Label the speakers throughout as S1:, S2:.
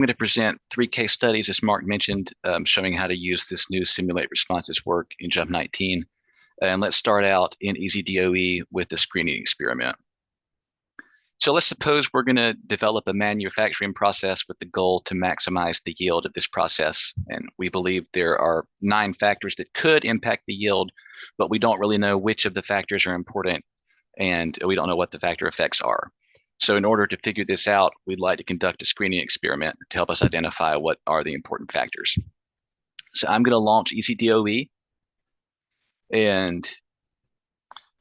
S1: I'm going to present 3 case studies, as Mark mentioned, showing how to use this new Simulate Responses work in JMP 19. And let's start out in easy DOE with the screening experiment. So let's suppose we're going to develop a manufacturing process with the goal to maximize the yield of this process. And we believe there are 9 factors that could impact the yield, but we don't really know which of the factors are important, and we don't know what the factor effects are. So in order to figure this out, we'd like to conduct a screening experiment to help us identify what are the important factors. So I'm going to launch EasyDOE, and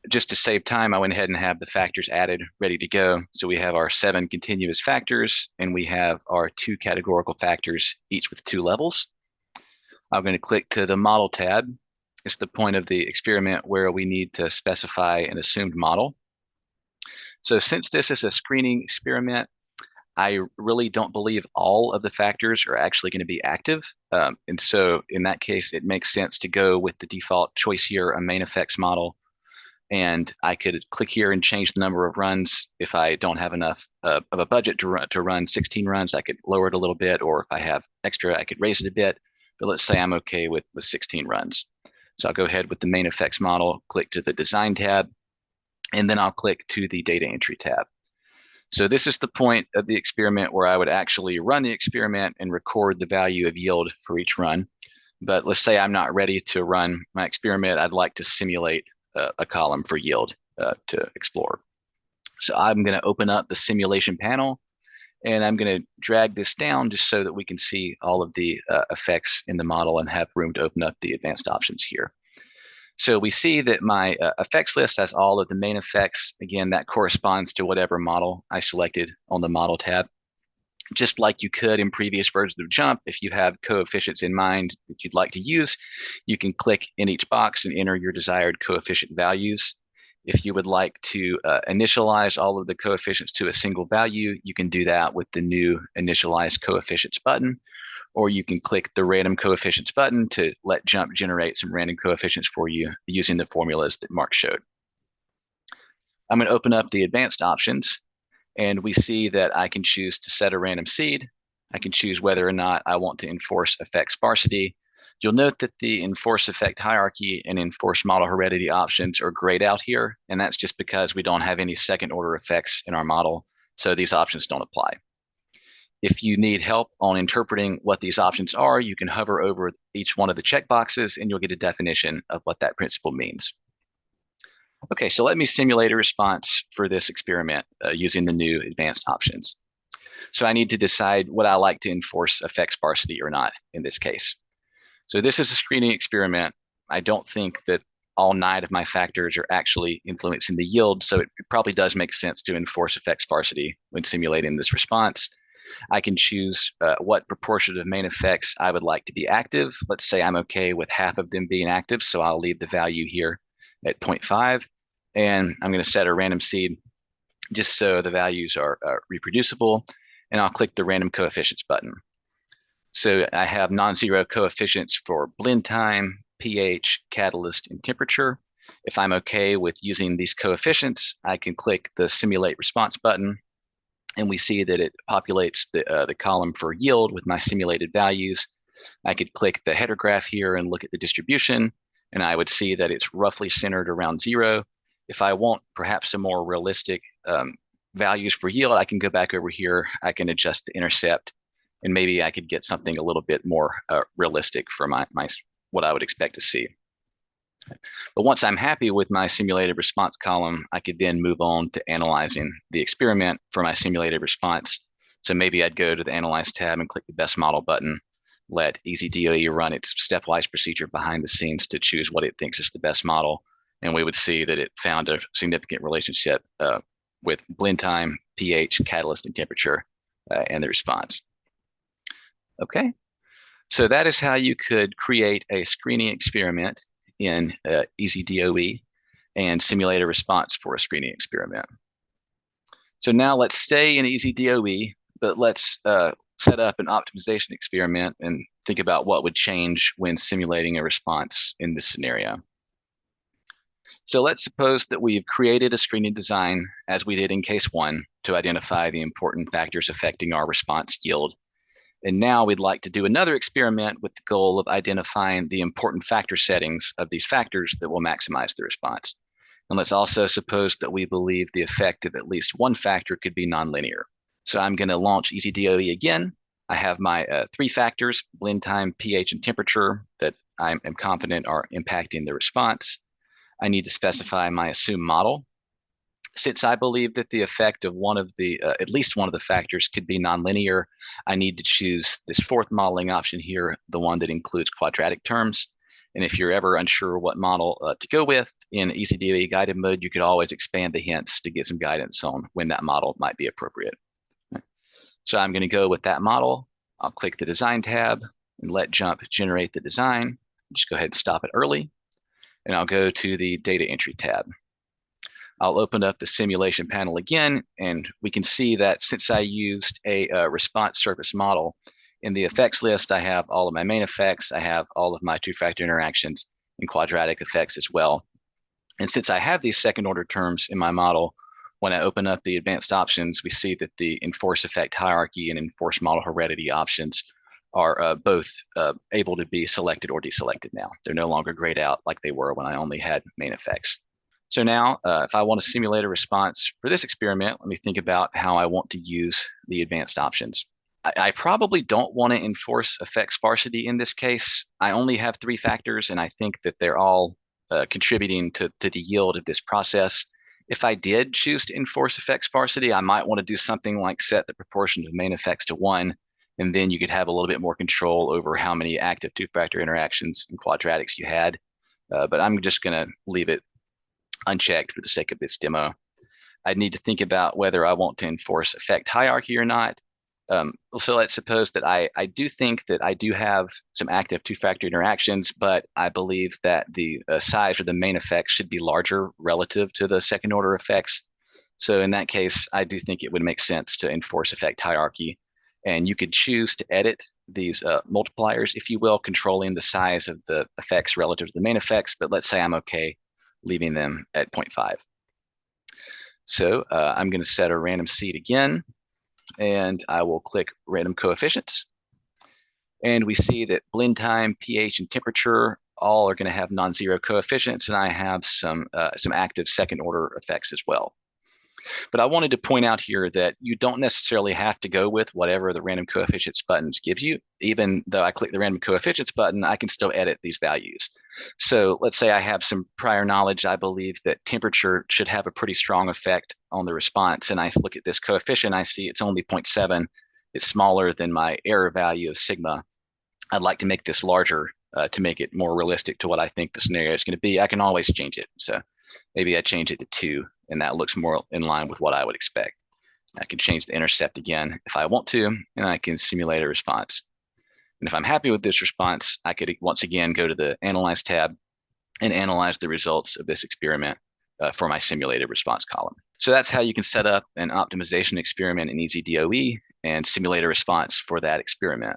S1: just to save time, I went ahead and have the factors added, ready to go. So we have our 7 continuous factors, and we have our 2 categorical factors, each with 2 levels. I'm going to click to the Model tab. It's the point of the experiment where we need to specify an assumed model. So since this is a screening experiment, I really don't believe all of the factors are actually going to be active. And so in that case, it makes sense to go with the default choice here, a main effects model. And I could click here and change the number of runs. If I don't have enough of a budget to run 16 runs, I could lower it a little bit. Or if I have extra, I could raise it a bit. But let's say I'm okay with 16 runs. So I'll go ahead with the main effects model, click to the design tab, and then I'll click to the data entry tab. So this is the point of the experiment where I would actually run the experiment and record the value of yield for each run. But let's say I'm not ready to run my experiment. I'd like to simulate a column for yield to explore. So I'm going to open up the simulation panel, and I'm going to drag this down just so that we can see all of the effects in the model and have room to open up the advanced options here. So we see that my effects list has all of the main effects. Again, that corresponds to whatever model I selected on the model tab. Just like you could in previous versions of JMP, if you have coefficients in mind that you'd like to use, you can click in each box and enter your desired coefficient values. If you would like to initialize all of the coefficients to a single value, you can do that with the new Initialize Coefficients button, or you can click the Random Coefficients button to let JMP generate some random coefficients for you using the formulas that Mark showed. I'm going to open up the advanced options, and we see that I can choose to set a random seed. I can choose whether or not I want to enforce effect sparsity. You'll note that the enforce effect hierarchy and enforce model heredity options are grayed out here, and that's just because we don't have any second order effects in our model, so these options don't apply. If you need help on interpreting what these options are, you can hover over each one of the checkboxes and you'll get a definition of what that principle means. Okay, so let me simulate a response for this experiment using the new advanced options. So I need to decide what I like to enforce effect sparsity or not in this case. So this is a screening experiment. I don't think that all 9 of my factors are actually influencing the yield, so it probably does make sense to enforce effect sparsity when simulating this response. I can choose what proportion of main effects I would like to be active. Let's say I'm okay with half of them being active, so I'll leave the value here at 0.5, and I'm going to set a random seed just so the values are reproducible, and I'll click the Random Coefficients button. So I have non-zero coefficients for blend time, pH, catalyst, and temperature. If I'm okay with using these coefficients, I can click the Simulate Response button, and we see that it populates the column for yield with my simulated values. I could click the header graph here and look at the distribution, and I would see that it's roughly centered around 0. If I want perhaps some more realistic values for yield, I can go back over here. I can adjust the intercept, and maybe I could get something a little bit more realistic for my what I would expect to see. But once I'm happy with my simulated response column, I could then move on to analyzing the experiment for my simulated response. So maybe I'd go to the Analyze tab and click the Best Model button, let EasyDOE run its stepwise procedure behind the scenes to choose what it thinks is the best model. And we would see that it found a significant relationship with blend time, pH, catalyst, and temperature, and the response. Okay, so that is how you could create a screening experiment in EasyDOE and simulate a response for a screening experiment. So now let's stay in EasyDOE, but let's set up an optimization experiment and think about what would change when simulating a response in this scenario. So let's suppose that we've created a screening design as we did in case 1 to identify the important factors affecting our response yield. And now we'd like to do another experiment with the goal of identifying the important factor settings of these factors that will maximize the response. And let's also suppose that we believe the effect of at least one factor could be nonlinear. So I'm going to launch EasyDOE again. I have my three factors, blend time, pH, and temperature, that I am confident are impacting the response. I need to specify my assumed model. Since I believe that the effect of at least one of the factors could be nonlinear, I need to choose this fourth modeling option here, the one that includes quadratic terms. And if you're ever unsure what model to go with in EasyDOE guided mode, you could always expand the hints to get some guidance on when that model might be appropriate. So I'm going to go with that model. I'll click the Design tab and let JMP generate the design. Just go ahead and stop it early. And I'll go to the Data Entry tab. I'll open up the simulation panel again, and we can see that since I used a response surface model, in the effects list, I have all of my main effects, I have all of my two-factor interactions and quadratic effects as well. And since I have these second-order terms in my model, when I open up the advanced options, we see that the enforce effect hierarchy and enforce model heredity options are both able to be selected or deselected now. They're no longer grayed out like they were when I only had main effects. So now, if I want to simulate a response for this experiment, let me think about how I want to use the advanced options. I probably don't want to enforce effect sparsity in this case. I only have three factors, and I think that they're all contributing to the yield of this process. If I did choose to enforce effect sparsity, I might want to do something like set the proportion of main effects to 1, and then you could have a little bit more control over how many active two-factor interactions and quadratics you had. But I'm just going to leave it unchecked for the sake of this demo. I'd need to think about whether I want to enforce effect hierarchy or not. So let's suppose that I do think that I do have some active two-factor interactions, but I believe that the size of the main effects should be larger relative to the second-order effects. So in that case, I do think it would make sense to enforce effect hierarchy. And you could choose to edit these multipliers, if you will, controlling the size of the effects relative to the main effects. But let's say I'm okay leaving them at 0.5. So I'm going to set a random seed again, and I will click random coefficients. And we see that blend time, pH, and temperature all are going to have non-zero coefficients, and I have some active second order effects as well. But I wanted to point out here that you don't necessarily have to go with whatever the random coefficients buttons gives you. Even though I click the random coefficients button, I can still edit these values. So let's say I have some prior knowledge. I believe that temperature should have a pretty strong effect on the response. And I look at this coefficient, I see it's only 0.7. It's smaller than my error value of sigma. I'd like to make this larger to make it more realistic to what I think the scenario is going to be. I can always change it. So maybe I change it to 2, and that looks more in line with what I would expect. I can change the intercept again if I want to, and I can simulate a response. And if I'm happy with this response, I could once again go to the Analyze tab and analyze the results of this experiment for my simulated response column. So that's how you can set up an optimization experiment in EasyDOE and simulate a response for that experiment.